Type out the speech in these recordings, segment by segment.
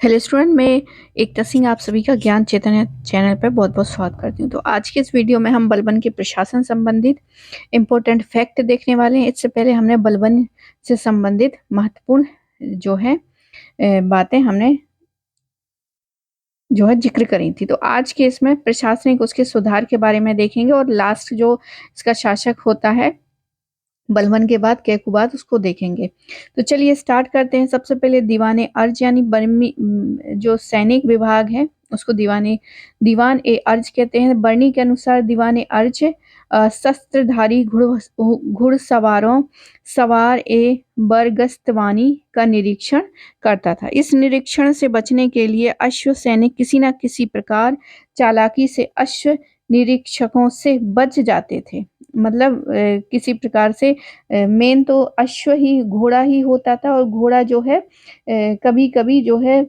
Hello student, मैं एकता सिंह आप सभी का ज्ञान चैतन्य चैनल पर बहुत बहुत स्वागत करती हूँ। तो आज के इस वीडियो में हम बलबन के प्रशासन संबंधित इम्पोर्टेंट फैक्ट देखने वाले हैं। इससे पहले हमने बलबन से संबंधित महत्वपूर्ण जो है बातें हमने जो है जिक्र करी थी। तो आज के इसमें प्रशासनिक उसके सुधार के बारे में देखेंगे और लास्ट जो इसका शासक होता है बलबन के बाद कैकुबाद उसको देखेंगे। तो चलिए स्टार्ट करते हैं। सबसे पहले दीवाने अर्ज यानी बर्मी जो सैनिक विभाग है उसको दीवान ए अर्ज कहते हैं। बरनी के अनुसार दीवाने अर्ज शस्त्रधारी घुड़सवारों सवार ए बरगस्तवानी का निरीक्षण करता था। इस निरीक्षण से बचने के लिए अश्व सैनिक किसी न किसी प्रकार चालाकी से अश्व निरीक्षकों से बच जाते थे। मतलब किसी प्रकार से मेन तो अश्व ही घोड़ा ही होता था और घोड़ा जो है कभी कभी जो है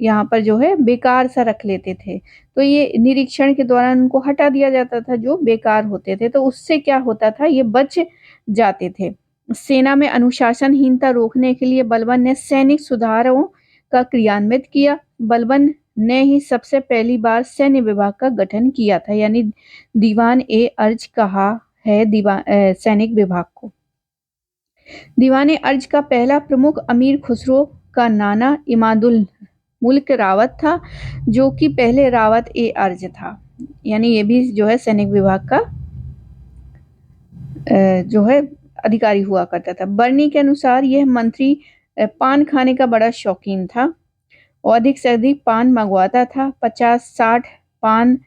यहाँ पर जो है बेकार सा रख लेते थे। तो ये निरीक्षण के दौरान उनको हटा दिया जाता था जो बेकार होते थे। तो उससे क्या होता था, ये बच जाते थे। सेना में अनुशासनहीनता रोकने के लिए बलबन ने सैनिक सुधारों का क्रियान्वित किया। बलबन ने ही सबसे पहली बार सैन्य विभाग का गठन किया था, यानी दीवान ए अर्ज कहा है सैनिक विभाग को। दीवान ए अर्ज का पहला प्रमुख अमीर खुसरो का नाना इमादुल मुल्क रावत था, जो कि पहले रावत ए अर्ज था। यानी ये भी जो है सैनिक विभाग का जो है अधिकारी हुआ करता था। बर्नी के अनुसार यह मंत्री पान खाने का बड़ा शौकीन था और अधिक से अधिक पान मंगवाता था। 50-60 पान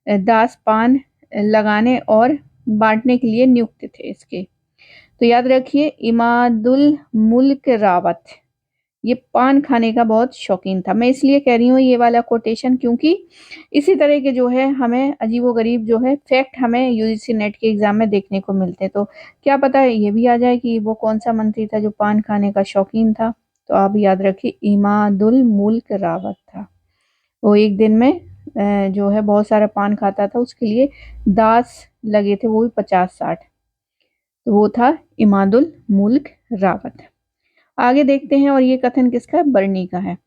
दास पान लगाने और बांटने के लिए नियुक्त थे इसके। तो याद रखिए, इमादुल मुल्क रावत ये पान खाने का बहुत शौकीन था। मैं इसलिए कह रही हूँ ये वाला कोटेशन क्योंकि इसी तरह के जो है हमें अजीबोगरीब जो है फैक्ट हमें यूजीसी नेट के एग्जाम में देखने को मिलते हैं। तो क्या पता है ये भी आ जाए कि वो कौन सा मंत्री था जो पान खाने का शौकीन था। तो आप याद रखिए, इमादुल मुल्क रावत था। वो एक दिन में जो है बहुत सारा पान खाता था, उसके लिए दास लगे थे, वो भी 50-60। तो वो था इमादुल मुल्क रावत। आगे देखते हैं, और ये कथन किसका है? बरनी का है।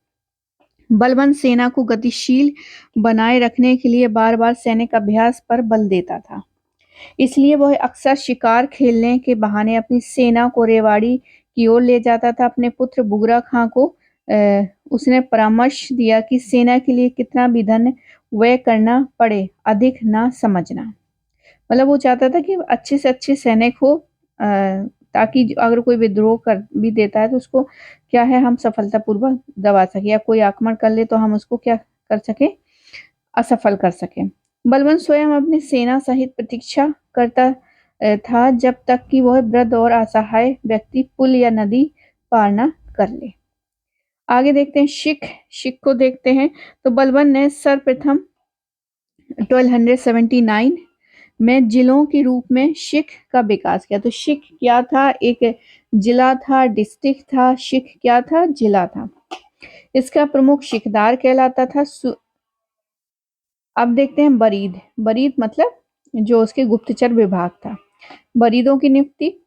बलबन सेना को गतिशील बनाए रखने के लिए बार बार सैनिक अभ्यास पर बल देता था। इसलिए वह अक्सर शिकार खेलने के बहाने अपनी सेना को रेवाड़ी की ओर ले जाता था। अपने पुत्र बुगरा खां को उसने परामर्श दिया कि सेना के लिए कितना भी धन व्यय करना पड़े, अधिक ना समझना। मतलब वो चाहता था कि अच्छे से अच्छे सैनिक हो, ताकि अगर कोई विद्रोह कर भी देता है तो उसको क्या है, हम सफलतापूर्वक दबा सके, या कोई आक्रमण कर ले तो हम उसको क्या कर सके, असफल कर सके। बलबन स्वयं अपनी सेना सहित प्रतीक्षा करता था जब तक कि वह वृद्ध और असहाय व्यक्ति पुल या नदी पार न कर ले। आगे देखते हैं शिख को देखते हैं। तो बलबन ने सर्वप्रथम 1279 में जिलों के रूप में शिख का विकास किया। तो शिख क्या था? एक जिला था, डिस्ट्रिक्ट था। शिख क्या था? जिला था। इसका प्रमुख शिखदार कहलाता था। अब देखते हैं बरीद। बरीद मतलब जो उसके गुप्तचर विभाग था। बरीदों की नियुक्ति,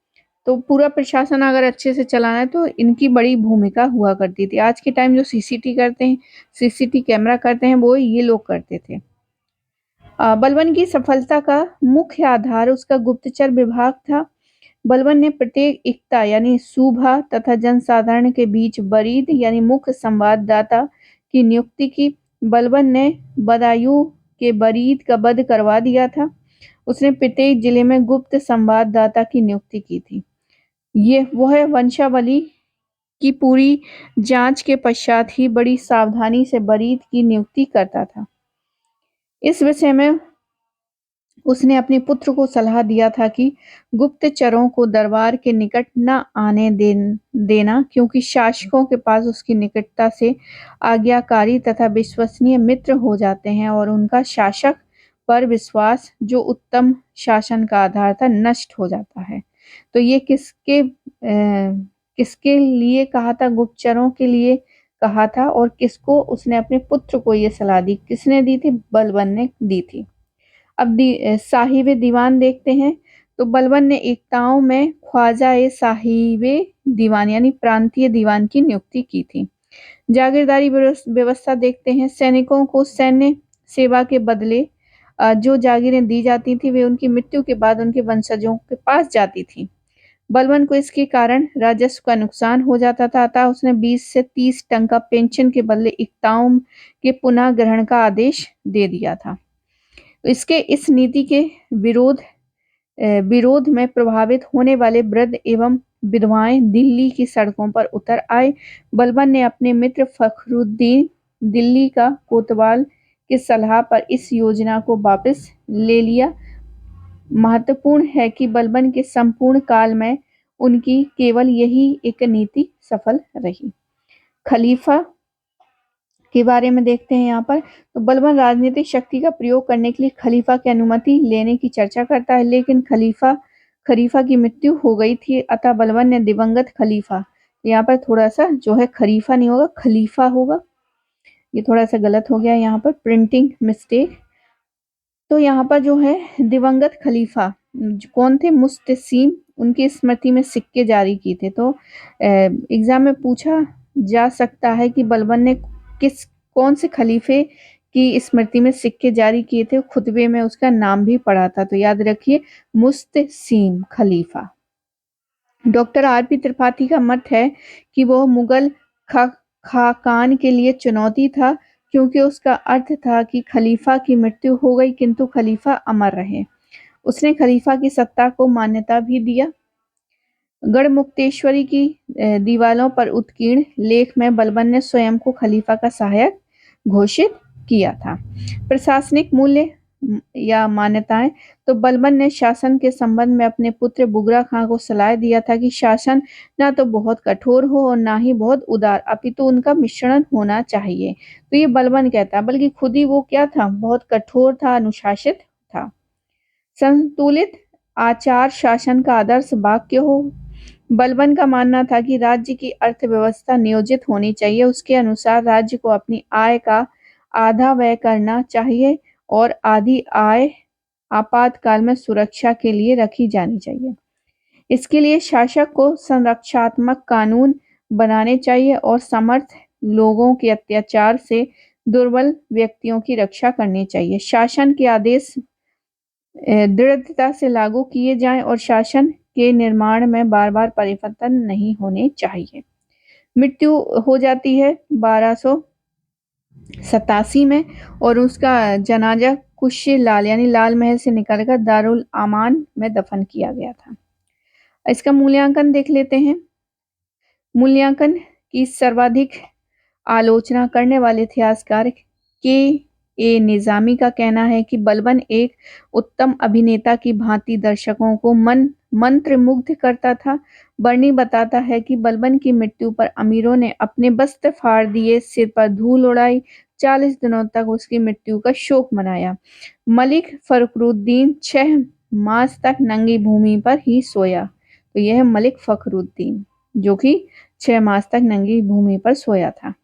तो पूरा प्रशासन अगर अच्छे से चलाना है तो इनकी बड़ी भूमिका हुआ करती थी। आज के टाइम जो सीसीटी करते हैं, सीसीटी कैमरा करते हैं, वो ये लोग करते थे। बलबन की सफलता का मुख्य आधार उसका गुप्तचर विभाग था। बलबन ने प्रत्येक इक्ता यानी सूबा तथा जनसाधारण के बीच बरीद यानी मुख्य संवाददाता की नियुक्ति की। बलबन ने बदायूं के बरीद का वध करवा दिया था। उसने प्रत्येक जिले में गुप्त संवाददाता की नियुक्ति की थी। ये वह वंशावली की पूरी जांच के पश्चात ही बड़ी सावधानी से बरीद की नियुक्ति करता था। इस विषय में उसने अपने पुत्र को सलाह दिया था कि गुप्तचरों को दरबार के निकट न आने देना, क्योंकि शासकों के पास उसकी निकटता से आज्ञाकारी तथा विश्वसनीय मित्र हो जाते हैं और उनका शासक पर विश्वास, जो उत्तम शासन का आधार था, नष्ट हो जाता है। तो ये किसके लिए कहा था? गुप्तचरों के लिए कहा था। और किसको? उसने अपने पुत्र को ये सलाह दी। किसने दी थी? बलबन ने दी थी। अब साहिब दीवान देखते हैं। तो बलबन ने एकताओं में ख्वाजा ए साहिब दीवान यानी प्रांतीय दीवान की नियुक्ति की थी। जागीरदारी व्यवस्था देखते हैं। सैनिकों को सैन्य सेवा के बदले जो जागीरें दी जाती थी वे उनकी मृत्यु के बाद उनके वंशजों के पास जाती थी। बलबन को इसके कारण राजस्व का नुकसान हो जाता था, अतः उसने 20 से 30 टन का पेंशन के बदले इक्ताओं के पुनः ग्रहण का आदेश दे दिया था। इसके इस नीति के विरोध में प्रभावित होने वाले वृद्ध एवं विधवाएं दिल्ली की सड़कों पर उतर आए। बलबन ने अपने मित्र फखरुद्दीन दिल्ली का कोतवाल की सलाह पर इस योजना को वापस ले लिया। महत्वपूर्ण है कि बलबन के संपूर्ण काल में उनकी केवल यही एक नीति सफल रही। खलीफा के बारे में देखते हैं यहाँ पर। तो बलबन राजनीतिक शक्ति का प्रयोग करने के लिए खलीफा की अनुमति लेने की चर्चा करता है, लेकिन खलीफा की मृत्यु हो गई थी, अतः बलबन ने दिवंगत खलीफा, यहाँ पर थोड़ा सा जो है खलीफा नहीं होगा खलीफा होगा, ये थोड़ा सा गलत हो गया यहाँ पर, प्रिंटिंग मिस्टेक। तो यहाँ पर जो है दिवंगत खलीफा कौन थे, मुस्तसीम, उनकी स्मृति में सिक्के जारी किए थे। तो एग्जाम में पूछा जा सकता है कि बलबन ने कौन से खलीफे की स्मृति में सिक्के जारी किए थे। खुतबे में उसका नाम भी पढ़ा था, तो याद रखिए मुस्तसीम खलीफा। Doctor RP. त्रिपाठी का मत है कि वह मुगल खाकान के लिए चुनौती था, क्योंकि उसका अर्थ था कि खलीफा की मृत्यु हो गई किंतु खलीफा अमर रहे। उसने खलीफा की सत्ता को मान्यता भी दिया। गढ़मुक्तेश्वरी की दीवारों पर उत्कीर्ण लेख में बलबन ने स्वयं को खलीफा का सहायक घोषित किया था। प्रशासनिक मूल्य या मान्यताएं, तो बलबन ने शासन के संबंध में अपने पुत्र बुगरा खां को सलाह दिया था कि शासन ना तो बहुत कठोर हो और ना ही बहुत उदार, अपितु उनका मिश्रण होना चाहिए। तो ये बलबन कहता, बल्कि खुद ही वो क्या था, बहुत कठोर था, अनुशासित था। संतुलित आचार शासन का आदर्श वाक्य हो। बलबन का मानना था कि राज्य की अर्थव्यवस्था नियोजित होनी चाहिए, उसके अनुसार राज्य को अपनी आय का आधा व्यय करना चाहिए और आधी आय आपातकाल में सुरक्षा के लिए रखी जानी चाहिए। इसके लिए शासक को संरक्षात्मक कानून बनाने चाहिए और समर्थ लोगों के अत्याचार से दुर्बल व्यक्तियों की रक्षा करनी चाहिए। शासन के आदेश दृढ़ता से लागू किए जाएं और शासन के निर्माण में बार बार परिवर्तन नहीं होने चाहिए। मृत्यु हो जाती है 1287 में और उसका जनाजा कुश्य लाल यानी लाल महल से निकलकर दारुल आमान में दफन किया गया था। इसका मूल्यांकन देख लेते हैं। मूल्यांकन की सर्वाधिक आलोचना करने वाले इतिहासकार के निजामी का कहना है कि बलबन एक उत्तम अभिनेता की भांति दर्शकों को मंत्रमुग्ध करता था। बर्नी बताता है कि बलबन की मृत्यु पर अमीरों ने अपने वस्त्र फाड़ दिए, सिर पर धूल उड़ाई, 40 दिनों तक उसकी मृत्यु का शोक मनाया। मलिक फखरुद्दीन 6 मास तक नंगी भूमि पर ही सोया। तो यह है मलिक फखरुद्दीन, जो कि 6 मास तक नंगी भूमि पर सोया था।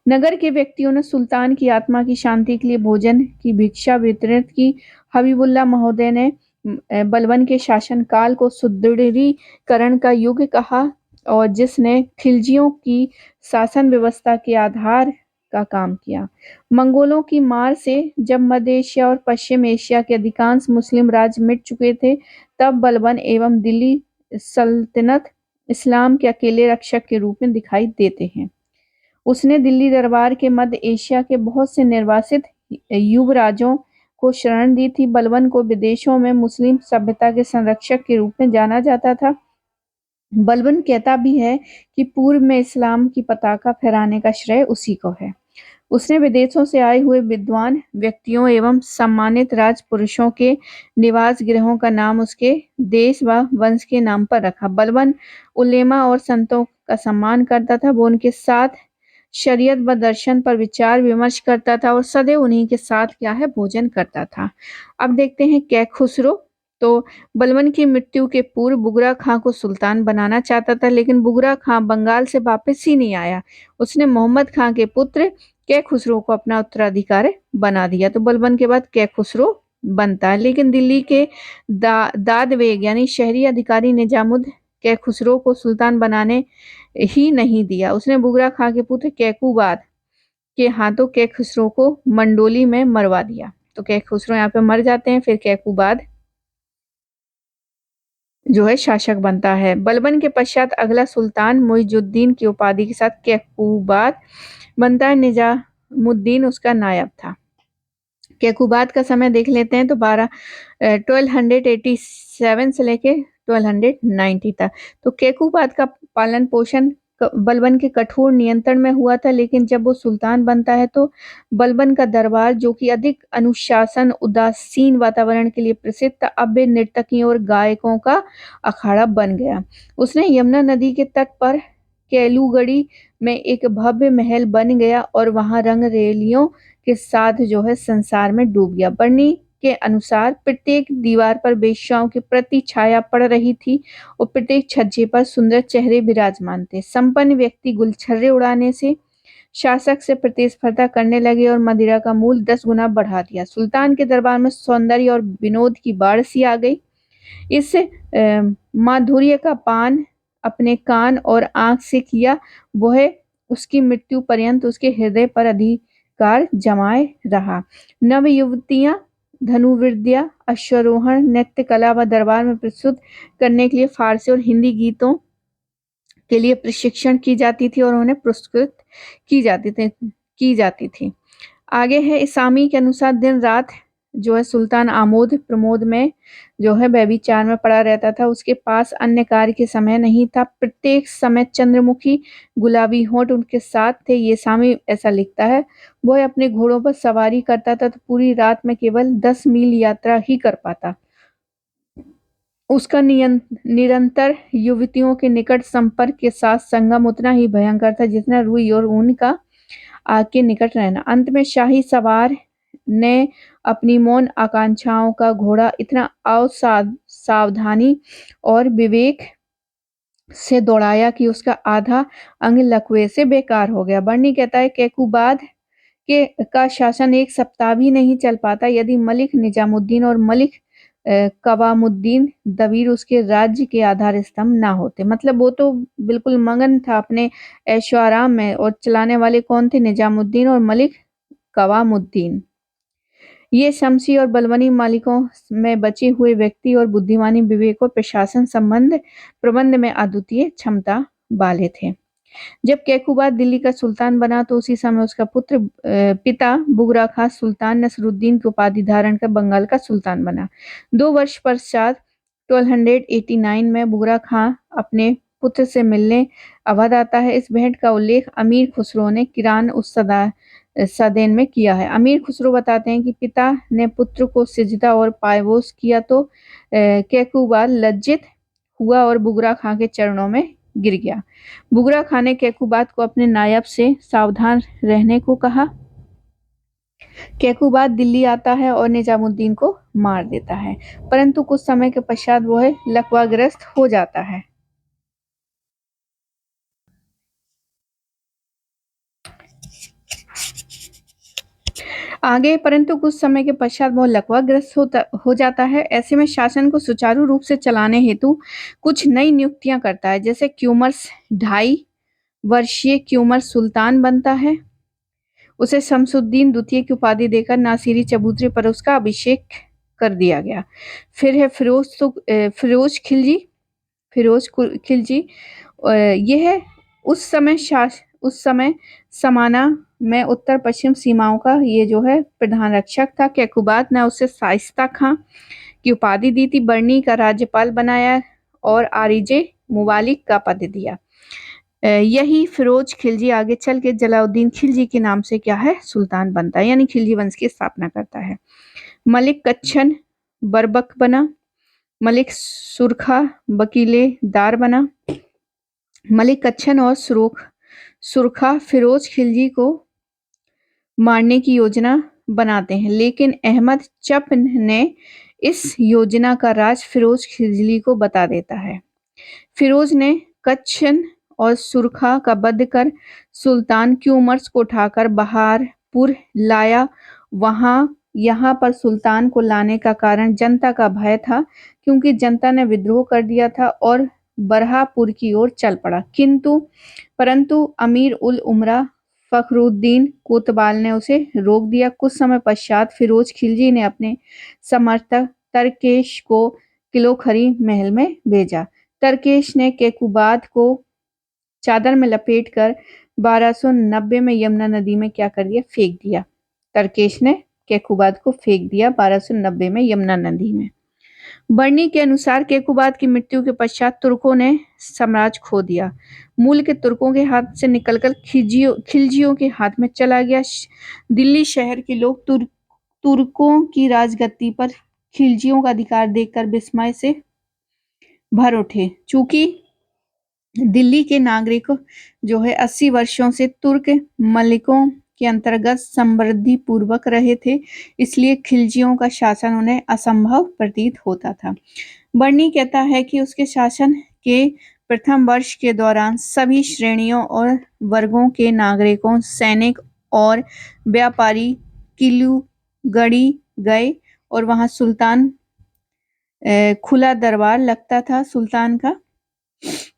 नगर के व्यक्तियों ने सुल्तान की आत्मा की शांति के लिए भोजन की भिक्षा वितरित की। हबीबुल्लाह महोदय ने बलबन के शासनकाल को सुदृढ़ीकरण का युग कहा और जिसने खिलजियों की शासन व्यवस्था के आधार का काम किया। मंगोलों की मार से जब मध्य एशिया और पश्चिम एशिया के अधिकांश मुस्लिम राज्य मिट चुके थे, तब बलबन एवं दिल्ली सल्तनत इस्लाम के अकेले रक्षक के रूप में दिखाई देते हैं। उसने दिल्ली दरबार के मध्य एशिया के बहुत से निर्वासित युवराजों को शरण दी थी। बलबन को विदेशों में मुस्लिम सभ्यता के संरक्षक के रूप में जाना जाता था। बलबन कहता भी है कि पूर्व में इस्लाम की पताका फहराने का श्रेय उसी को है। उसने विदेशों से आए हुए विद्वान व्यक्तियों एवं सम्मानित राजपुरुषों के निवास गृहों का नाम उसके देश व वंश के नाम पर रखा। बलबन उलेमा और संतों का सम्मान करता था। वो उनके साथ शरीयत व दर्शन पर विचार विमर्श करता था और सदैव उन्हीं के साथ क्या है, भोजन करता था। अब देखते हैं कैखुसरो। तो बलबन की मृत्यु के पूर्व बुगरा खां को सुल्तान बनाना चाहता था, लेकिन बुगरा खां बंगाल से वापस ही नहीं आया। उसने मोहम्मद खां के पुत्र कैखुसरो को अपना उत्तराधिकारी बना दिया। तो बलबन के बाद कैखुसरो बनता है, लेकिन दिल्ली के दादवेग यानी शहरी अधिकारी निजामुद्दीन कैखुसरो को सुल्तान बनाने ही नहीं दिया। उसने बुगरा खां के पुत्र कैकूबाद के हाथों कैखुसरो को मंडोली में मरवा दिया। तो कैखुसरो यहाँ पे मर जाते हैं, फिर कैकूबाद जो है शासक बनता है। बलबन के पश्चात अगला सुल्तान मुइजुद्दीन की उपाधि के साथ कैकूबाद बनता है। निजामुद्दीन उसका नायब था। कैकूबाद का समय देख लेते हैं तो 1287 से लेके 1290 तक। तो कैकूबाद का पालन पोषण बलबन के कठोर नियंत्रण में हुआ था, लेकिन जब वो सुल्तान बनता है तो बलबन का दरबार, जो कि अधिक अनुशासन उदासीन वातावरण के लिए प्रसिद्ध था, अब नर्तकियों और गायकों का अखाड़ा बन गया। उसने यमुना नदी के तट पर कैलूगढ़ी में एक भव्य महल बन गया और वहां रंग रेलियों के साथ जो है संसार में डूब गया। बर्नी के अनुसार प्रत्येक दीवार पर वेश्याओं की प्रति छाया पड़ रही थी और प्रत्येक छज्जे पर सुंदर चेहरे विराजमान थे। संपन्न व्यक्ति गुलछर्रे उड़ाने से शासक से प्रतिस्पर्धा करने लगे और मदिरा का मूल्य 10 गुना बढ़ा दिया। सुल्तान के दरबार में सौंदर्य और विनोद की बाढ़ सी आ गई। इस माधुर्य का पान अपने कान और आंख से किया, वह उसकी मृत्यु पर्यंत उसके हृदय पर अधिकार जमाए रहा। नव युवतियां धनुर्विद्या, अश्वारोहण, नृत्य कला व दरबार में प्रस्तुत करने के लिए फारसी और हिंदी गीतों के लिए प्रशिक्षण की जाती थी और उन्हें पुरस्कृत की जाती थी। आगे है इसामी के अनुसार दिन रात जो है सुल्तान आमोद प्रमोद में जो है व्यभिचार में पड़ा रहता था। उसके पास अन्य कार्य के समय नहीं था। प्रत्येक समय चंद्रमुखी गुलाबी होंठ उनके साथ थे। ये सामी ऐसा लिखता है। वह अपने घोड़ों पर सवारी करता था तो पूरी रात में केवल 10 मील यात्रा ही कर पाता। उसका निरंतर युवतियों के निकट संपर्क के साथ संगम उतना ही भयंकर था जितना रुई और ऊन का आग के निकट रहना। अंत में शाही सवार ने अपनी मौन आकांक्षाओं का घोड़ा इतना असावधानी और विवेक से दौड़ाया कि उसका आधा अंग लकवे से बेकार हो गया। बर्नी कहता है कैकूबाद के का शासन एक सप्ताह भी नहीं चल पाता यदि मलिक निजामुद्दीन और मलिक कवामुद्दीन दबीर उसके राज्य के आधार स्तंभ ना होते। मतलब वो तो बिल्कुल मगन था अपने ऐशो आराम में, और चलाने वाले कौन थे? निजामुद्दीन और मलिक कवामुद्दीन। ये शमसी और बलबनी मालिकों में बचे हुए व्यक्ति और बुद्धिमानी, विवेक और प्रशासन प्रबंध में अद्वितीय क्षमता वाले थे। जब कैकूबाद दिल्ली का सुल्तान बना तो उसी समय उसका पिता बुगरा खां सुल्तान नसरुद्दीन की उपाधि धारण कर बंगाल का सुल्तान बना। 2 वर्ष पश्चात 1289 में बुगरा खां अपने पुत्र से मिलने अवध आता है। इस भेंट का उल्लेख अमीर खुसरो ने किरान उस सदेन में किया है। अमीर खुसरो बताते हैं कि पिता ने पुत्र को सिजदा और पायवोस किया तो कैकूबाद लज्जित हुआ और बुगरा खां के चरणों में गिर गया। बुगरा खां ने कैकूबाद को अपने नायब से सावधान रहने को कहा। कैकूबाद दिल्ली आता है और निजामुद्दीन को मार देता है, परंतु कुछ समय के पश्चात वह लकवाग्रस्त हो जाता है। आगे परंतु कुछ समय के पश्चात वह लकवाग्रस्त हो जाता है। ऐसे में शासन को सुचारू रूप से चलाने हेतु कुछ नई नियुक्तियां करता है। जैसे क्यूमर्स 2.5 वर्षीय क्यूमर सुल्तान बनता है। उसे शमसुद्दीन द्वितीय की उपाधि देकर नासिरी चबूतरे पर उसका अभिषेक कर दिया गया। फिर है फिरोज खिलजी। यह उस समय समाना में उत्तर पश्चिम सीमाओं का ये जो है प्रधान रक्षक था। कैकूबाद ने उसे शाइस्ता खां की उपाधि दी थी, बर्नी का राज्यपाल बनाया और आरिजे मुबालिक का पद दिया। यही फिरोज खिलजी आगे चल के जलाउद्दीन खिलजी के नाम से क्या है सुल्तान बनता है, यानी खिलजी वंश की स्थापना करता है। मलिक कच्छन बरबक बना। मलिक सुरखा वकीले दार बना। मलिक कच्छन और सुरखा फिरोज खिलजी को मारने की योजना बनाते हैं, लेकिन अहमद चप ने इस योजना का राज फिरोज खिलजी को बता देता है। फिरोज ने कच्छन और सुरखा का वध कर सुल्तान क्यूमर्स को उठाकर बहारपुर लाया। यहाँ पर सुल्तान को लाने का कारण जनता का भय था, क्योंकि जनता ने विद्रोह कर दिया था और बरहापुर की ओर चल पड़ा, परंतु अमीर उल उमरा फखरुद्दीन कोतवाल ने उसे रोक दिया। कुछ समय पश्चात फिरोज खिलजी ने अपने समर्थक तरकेश को किलोखरी महल में भेजा। तरकेश ने केकुबाद को चादर में लपेटकर 1290 में यमुना नदी में क्या कर दिया, फेंक दिया। तरकेश ने केकुबाद को फेंक दिया 1290 में यमुना नदी में। बर्नी के अनुसार केकुबाद की मृत्यु के पश्चात तुर्कों ने साम्राज्य खो दिया। मूल के तुर्कों के हाथ से निकलकर खिलजियों के हाथ में चला गया। दिल्ली शहर के लोग तुर्कों की राजगद्दी पर खिलजियों का अधिकार देखकर विस्मय से भर उठे। चूंकि दिल्ली के नागरिक जो है 80 वर्षों से तुर्क मलिकों के अंतर्गत समृद्धि पूर्वक रहे थे, इसलिए खिलजियों का शासन उन्हें असंभव प्रतीत होता था। बर्नी कहता है कि उसके शासन के प्रथम वर्ष के दौरान सभी श्रेणियों और वर्गों के नागरिकों, सैनिक और व्यापारी किलूगढ़ी गए और वहां सुल्तान खुला दरबार लगता था सुल्तान का।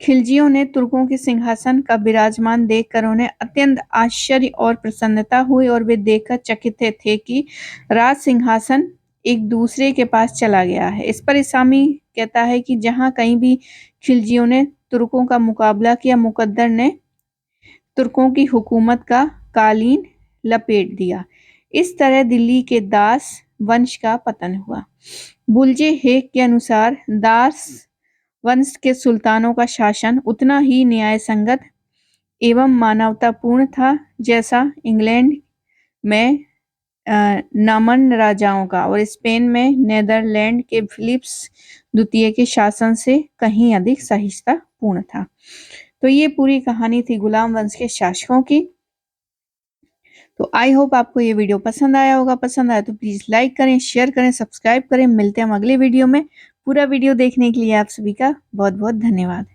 खिलजियों ने तुर्कों के सिंहासन का विराजमान देखकर उन्हें अत्यंत आश्चर्य और प्रसन्नता हुई और वे देखकर चकित थे कि राज सिंहासन एक दूसरे के पास चला गया है। इस पर इसामी कहता है कि जहां कहीं भी खिलजियों ने तुर्कों का मुकाबला किया, मुकद्दर ने तुर्कों की हुकूमत का कालीन लपेट दिया। इस तरह दिल्ली के दास वंश का पतन हुआ। बुल्जे हेग के अनुसार दास वंश के सुल्तानों का शासन उतना ही न्यायसंगत एवं मानवतापूर्ण था जैसा इंग्लैंड में नॉमन राजाओं का और स्पेन में नीदरलैंड के फिलिप्स द्वितीय के शासन से कहीं अधिक सहिष्णुतापूर्ण था। तो ये पूरी कहानी थी गुलाम वंश के शासकों की। तो आई होप आपको ये वीडियो पसंद आया होगा। पसंद आया तो प्लीज लाइक करें, शेयर करें, सब्सक्राइब करें। मिलते हैं हम अगले वीडियो में। पूरा वीडियो देखने के लिए आप सभी का बहुत बहुत धन्यवाद।